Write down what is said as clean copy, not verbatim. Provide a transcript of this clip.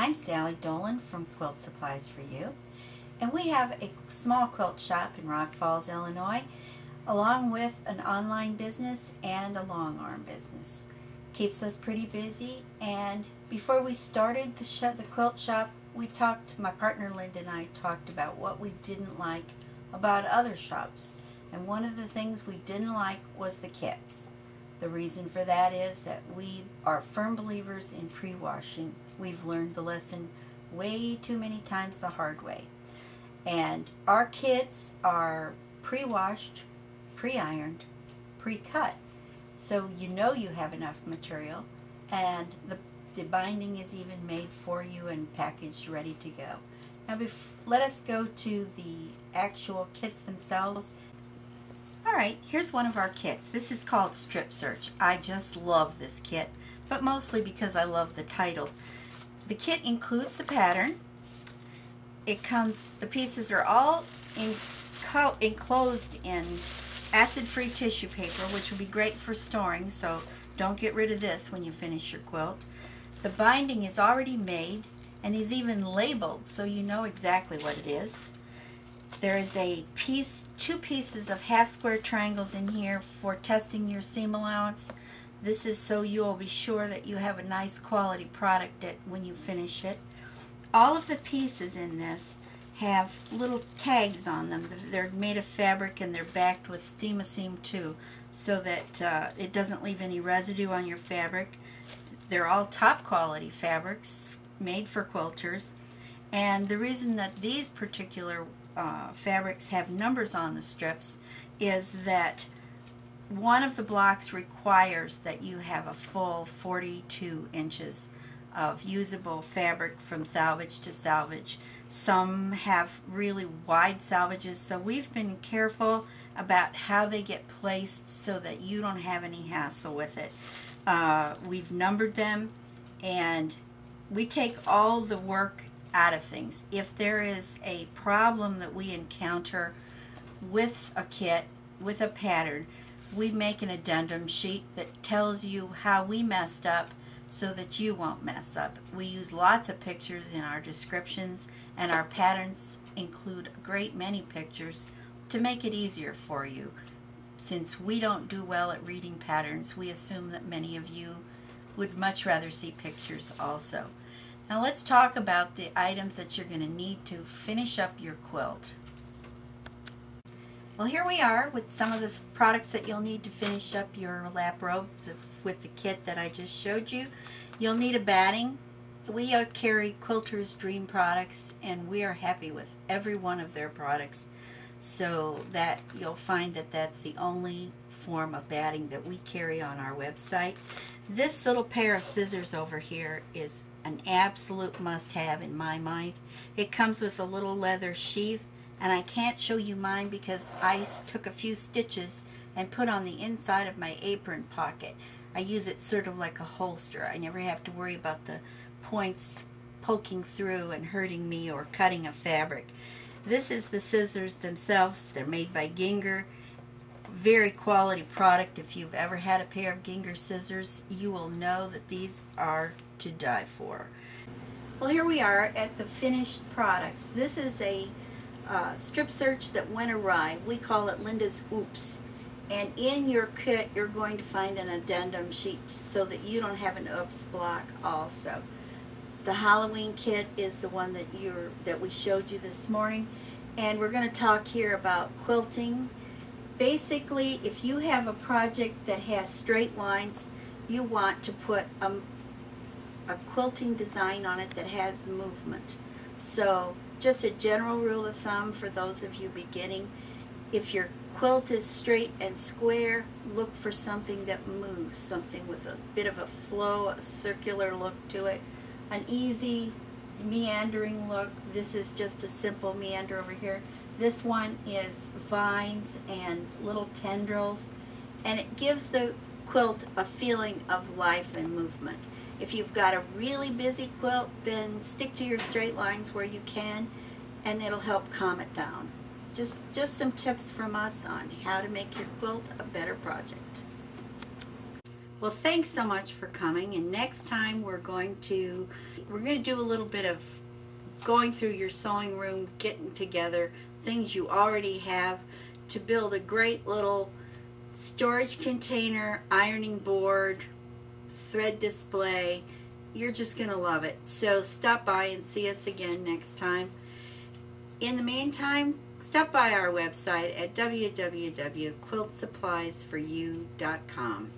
I'm Sally Dolan from Quilt Supplies for You, and we have a small quilt shop in Rock Falls, Illinois, along with an online business and a long arm business. Keeps us pretty busy, and before we started the quilt shop, my partner Linda and I talked about what we didn't like about other shops, and one of the things we didn't like was the kits. The reason for that is that we are firm believers in pre-washing. We've learned the lesson way too many times the hard way. And our kits are pre-washed, pre-ironed, pre-cut. So you know you have enough material, and the binding is even made for you and packaged ready to go. Now let us go to the actual kits themselves. Alright, here's one of our kits. This is called Strip Search. I just love this kit, but mostly because I love the title. The kit includes the pattern. The pieces are all enclosed in acid-free tissue paper, which will be great for storing, so don't get rid of this when you finish your quilt. The binding is already made and is even labeled so you know exactly what it is. There is two pieces of half square triangles in here for testing your seam allowance. This is so you'll be sure that you have a nice quality product when you finish it. All of the pieces in this have little tags on them. They're made of fabric and they're backed with Steam-A-Seam too, so that it doesn't leave any residue on your fabric. They're all top quality fabrics made for quilters, and the reason that these particular fabrics have numbers on the strips is that one of the blocks requires that you have a full 42 inches of usable fabric from salvage to salvage. Some have really wide salvages, so we've been careful about how they get placed so that you don't have any hassle with it. We've numbered them, and we take all the work out of things. If there is a problem that we encounter with a kit, with a pattern, we make an addendum sheet that tells you how we messed up so that you won't mess up. We use lots of pictures in our descriptions, and our patterns include a great many pictures to make it easier for you. Since we don't do well at reading patterns, we assume that many of you would much rather see pictures also. Now let's talk about the items that you're going to need to finish up your quilt. Well, here we are with some of the products that you'll need to finish up your lap robe with the kit that I just showed you. You'll need a batting. We carry Quilter's Dream products, and we are happy with every one of their products, so that you'll find that that's the only form of batting that we carry on our website. This little pair of scissors over here is an absolute must-have in my mind. It comes with a little leather sheath, and I can't show you mine because I took a few stitches and put on the inside of my apron pocket. I use it sort of like a holster. I never have to worry about the points poking through and hurting me or cutting a fabric. This is the scissors themselves. They're made by Ginger. Very quality product. If you've ever had a pair of Ginger scissors, you will know that these are to die for. Well, here we are at the finished products. This is a strip search that went awry. We call it Linda's Oops. And in your kit, you're going to find an addendum sheet so that you don't have an oops block also. The Halloween kit is the one that we showed you this morning, and we're going to talk here about quilting. Basically, if you have a project that has straight lines, you want to put a quilting design on it that has movement. So just a general rule of thumb for those of you beginning, if your quilt is straight and square, look for something that moves, something with a bit of a flow, a circular look to it, an easy meandering look. This is just a simple meander over here. This one is vines and little tendrils, and it gives the quilt a feeling of life and movement. If you've got a really busy quilt, then stick to your straight lines where you can, and it'll help calm it down. Just some tips from us on how to make your quilt a better project. Well, thanks so much for coming, and next time we're going to do a little bit of going through your sewing room, getting together things you already have to build a great little storage container, ironing board, thread display. You're just going to love it. So stop by and see us again next time. In the meantime, stop by our website at www.quiltsuppliesforyou.com.